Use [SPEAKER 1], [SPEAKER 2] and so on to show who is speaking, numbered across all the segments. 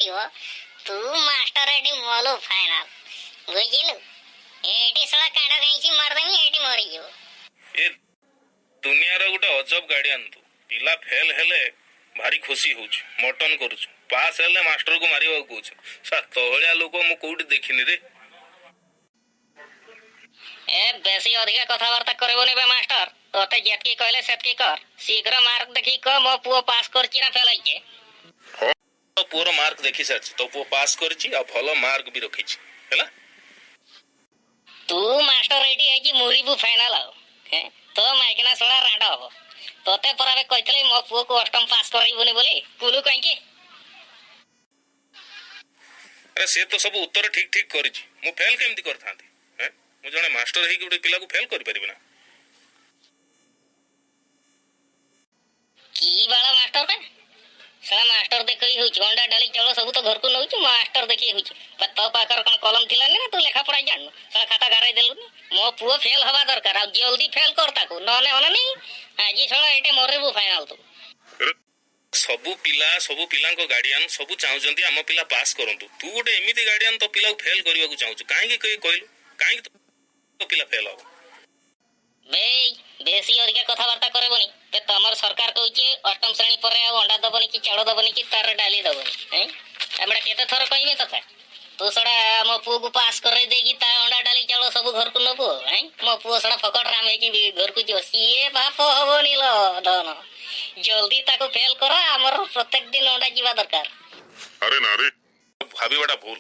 [SPEAKER 1] हो तू मास्टर एटी मोलू फाइनल बुझिलु एटी सला कांड गईसी मरदेमी एटी मरी जो
[SPEAKER 2] ए दुनिया रे गुटे अजब गार्डियन तू पिला फेल हेले भारी खुशी होछ मटन करूछ पास हेले मास्टर को मारिबा कहूछ सा तोहलिया लोक मु कोउठी देखिनी रे
[SPEAKER 1] ए बेसी अधिका कथावार्ता करबोनी बे मास्टर तोते जेतकी कहले सेतकी कर शीघ्र मार्क देखि क मो पुओ पास करछि ना फेल आइके
[SPEAKER 2] तो पूरा मार्क देखि सारछि तो पुओ पास करछि आ भलो मार्क भी रखिछि हैला
[SPEAKER 1] तू मास्टर रेडी है कि मुरीबू फाइनल आओ हैं तो माइकना सळा रांडा हो तोते परावे कहतले मो पुओ को अष्टम पास करइबोनी बोली कुलु काई के
[SPEAKER 2] अरे से तो सब उत्तर ठीक ठीक करिछि मु फेल केमति करथांती हैं मु जने मास्टर हे कि गुटे पिला को फेल करि परिबे ना
[SPEAKER 1] की बाला मास्टर पे साला मास्टर देखई होछ अंडा डाली चावल सब तो घर को नउछ मास्टर देखि होछ पत्ता पाकर कोन कलम थिला ना तू लेखा पढ़ाई जान साला खाता गाराई देलु मो पुओ फेल हवा दरकार आ जल्दी फेल करता को नने ओने नहीं आजी साला एटे मरेबू फाइनल तो
[SPEAKER 2] सबु पिला को गार्डियन सबु चाहउचंती हम पिला पास करंतु तू गुटे एमिति गार्डियन तो पिला को फेल करबा को चाहउछ काहे के कहलु काहे तो पिला फेल हो
[SPEAKER 1] बे बेसी और के कथावार्ता करबोनी ते तमर सरकार कहउचे अष्टम श्रेणी परे आ अंडा दबनी कि चावल दबनी कि तार डाली दबनी हैं हमरा केते थर कहिबे तथा तू सडा मो पुओ को पास करे देगी ता अंडा डाली चावल सब घर को नबो हैं मो पुओ सडा फकट राम है कि घर को जो सीए बाप होबोनी लो धन जल्दी ताको फेल करो हमर प्रत्येक दिन अंडा जीवा दरकार
[SPEAKER 2] अरे ना रे भाबीबाटा भूल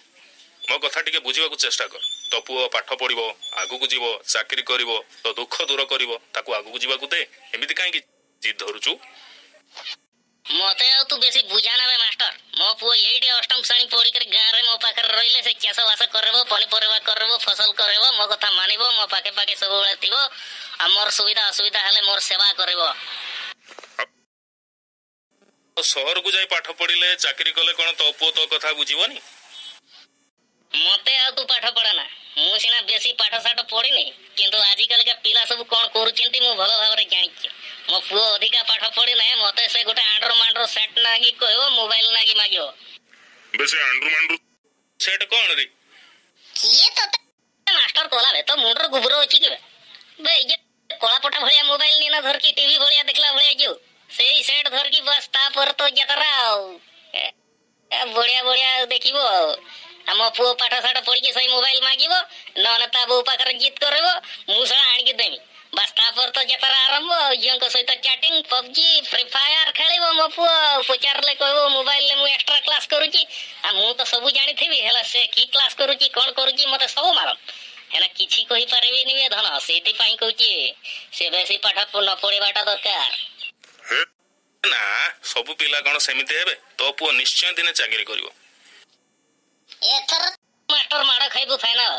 [SPEAKER 2] मो कथा टिके बुझिबा को चेष्टा कर तो पुओ पाठ पढिबो आगु को जीवो चाकरी करिवो तो दुख दूर करिवो ताको आगु को जीवा को दे एमिति काहे कि जिद धरुचु
[SPEAKER 1] मते आ तू बेसी बुझाना बे मास्टर मो पुओ एइडे अष्टम श्रेणी पढी कर गां रे मो पाकर रहिले से चाष वास करबो पनिपरिवा करबो फसल करबो मो कथा मानिबो मो पाके पाके सब बेले थिबो हमर सुविधा असुविधा हले मोर सेवा करबो
[SPEAKER 2] शहर को जाई पाठ पढिले चाकरी कले कोन तो पुओ तो कथा बुझिबोनी
[SPEAKER 1] मते आ तू पाठ पढ़ाना मु सिना बेसी पाठ साठ पढ़ी नहीं किंतु आजिकल के पिला सब कोन करूचंती मु भलो भाबरे जानिछि मो पुओ अधिका पाठ पढ़ी नै मते से गोटे आंड्रो मांड्रो सेट नागी कहबो मोबाइल नागी मागियो
[SPEAKER 2] बेसे आंड्रो मांड्रो सेट कोन रे
[SPEAKER 1] किए तो मास्टर कोला बे तो मुंडर गुबरो अछि के बे ये कोला पटा भलिया मोबाइल नी ना धर की टीवी भलिया देखला भलिया जो सेई सेट धर की बस ता पर तो जतरा बढ़िया बढ़िया देखिबो हम पुओ पाठ साठ पढ़ी के सही मोबाइल मागिबो नन ता बो पाकर जीत करबो मुसा आनि के देमी बस ता पर तो जतरा आरंभ जंक सहित चैटिंग पबजी फ्री फायर खेलिबो मो पुओ पचारले कहबो मोबाइल ले मु एक्स्ट्रा क्लास करूची आ मु तो सब जानि थिबी हला से की क्लास करूची कोन करूची मते सब मारम हेना किछि कहि पारेबे नि बे धन सेति पई कहूची से बेसी पाठ न पढिबाटा दरकार
[SPEAKER 2] ना सब पिला कोन सेमिते हेबे तो पुओ निश्चय दिने चाकरी करिवो
[SPEAKER 1] एथर मास्टर माडा खाइबो फाइनल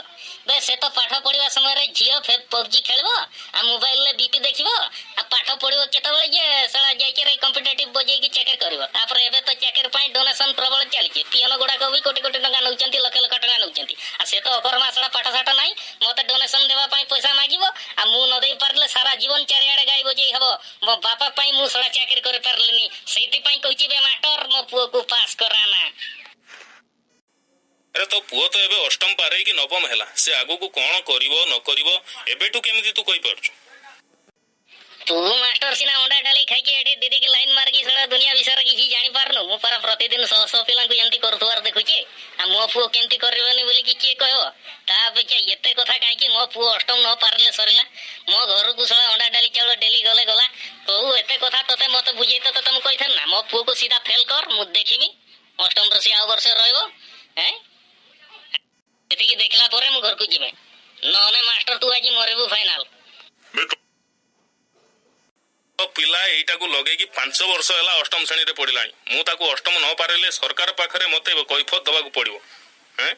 [SPEAKER 1] बे से तो पाठ पढिबा समय रे जियो फे पबजी खेलबो आ मोबाइल ले बीपी देखिबो आ पाठ पढिबो केतबेले जे साला जाय के रे कॉम्पिटिटिव बजे की चेक करबो तापर एबे तो चेक पई डोनेशन प्रबल चलछि पियन गोडा को भी कोटी कोटी टका नउचंती लाख लाख टका नउचंती आ से तो ओकर मासड़ा पाठ साठ नाही मते डोनेशन देबा पई पैसा मागिबो आ मु न देई परले सारा जीवन चारियाडे गाइबो जे हबो मो बापा पई मु सड़ा चाकरी करे परलेनी सेति पई कहछि बे मास्टर मो पुओ को पास कराना
[SPEAKER 2] अरे तो पुओ तो एबे अष्टम पारे कि नवम हैला से आगु को कोन करिवो न करिवो एबेटू केमिति तू कहि परछु
[SPEAKER 1] तू मास्टर सिना अंडा डाली खाइ के एडे दीदी के लाइन मार के सड़ा दुनिया विषय किछि जानि पारनु मु पर प्रतिदिन 100 पिला को एंती करथुवार देखुची आ मो पुओ केंती करबेनी बोली कि के कहबो ता अपेक्षा एते कथा काहे कि मो पुओ अष्टम न पारले सरिला मो घर को सड़ा अंडा डाली चावल डेली गले गला तो एते कथा तते मते बुझे तो तुम कहिथन ना मो पुओ को सीधा फेल कर मु देखिमी अष्टम रे से आ वर्ष रहइबो हैं एते की देखला परे मु घर को जिमे नने मास्टर तू आजी मरेबू फाइनल
[SPEAKER 2] तो पिला एटा को लगे कि 5 वर्ष हैला अष्टम श्रेणी रे पढिलानी मु ताको अष्टम न पारेले सरकार पाखरे मते कैफत दबा को पड़िबो हैं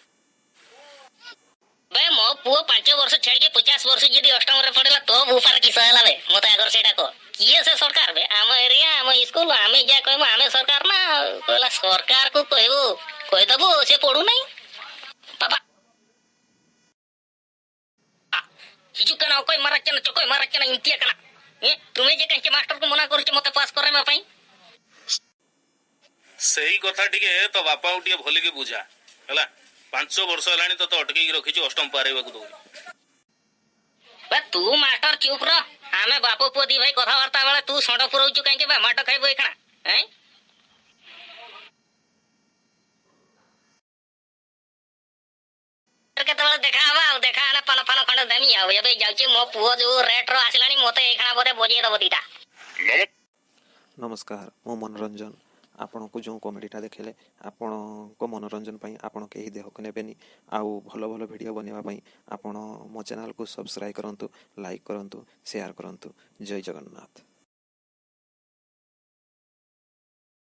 [SPEAKER 1] बे मो पुओ 5 वर्ष छाड़ के 50 वर्ष जदी अष्टम रे पढिला तो ऊपर की सहला बे मते अगर सेटा को किए से सरकार बे आम एरिया आम स्कूल आमे जा कहमु आमे सरकार ना कहला सरकार को कहबो कहि दबो से पढु नहीं पापा हिजु कना कोई मारचना चकोय मारचना इंतिया कना तुम्हें जे कहि मास्टर को मना करू मते पास करे में पई
[SPEAKER 2] ସେଇ କଥା ଟିକେ ତୋ ବାପାକୁ ଟିକେ ଭଲିକି ବୁଝା ହେଲା। 5 ବର୍ଷ ହେଲାଣି ତତେ ଅଟକେଇକି ରଖିଛି, ଅଷ୍ଟମ ପାରେଇବାକୁ ଦଉନି।
[SPEAKER 1] ବେ ତୁ ମାଷ୍ଟର ଚୁପ ର। ଆମେ ବାପ ପୁଅ ଦି ଭାଇ କଥାବାର୍ତ୍ତା ବେଳେ ତୁ ଷଣ୍ଢ ପୁରଉଛୁ କାହିଁକି ବା? ମାଟ ଖାଇବୁ ଏଇଖଣା କେତେବେଳେ ଦେଖା ହବା ଆଉ। ଦେଖା ହେଲେ ପାନ ଫାନ ଖଣ୍ଡେ ଦେମି ଆଉ। ଏବେ ଯାଉଛି ମୋ ପୁଅ ଯୋଉ ରେଟ ର ଆସିଲାଣି, ମତେ ଏଇଖଣା ବୋଧେ ବଜେଇ ଦବ ଦିଟା।
[SPEAKER 3] ନମସ୍କାର, ମୁଁ ମନୋରଞ୍ଜନ। ଆପଣଙ୍କୁ ଯେଉଁ କମେଡ଼ିଟା ଦେଖେଇଲେ ଆପଣଙ୍କ ମନୋରଞ୍ଜନ ପାଇଁ ଆପଣ କେହି ଦେହକୁ ନେବେନି। ଆଉ ଭଲ ଭଲ ଭିଡ଼ିଓ ବନେଇବା ପାଇଁ ଆପଣ ମୋ ଚ୍ୟାନେଲକୁ ସବସ୍କ୍ରାଇବ୍ କରନ୍ତୁ, ଲାଇକ୍ କରନ୍ତୁ, ସେୟାର କରନ୍ତୁ। ଜୟ ଜଗନ୍ନାଥ।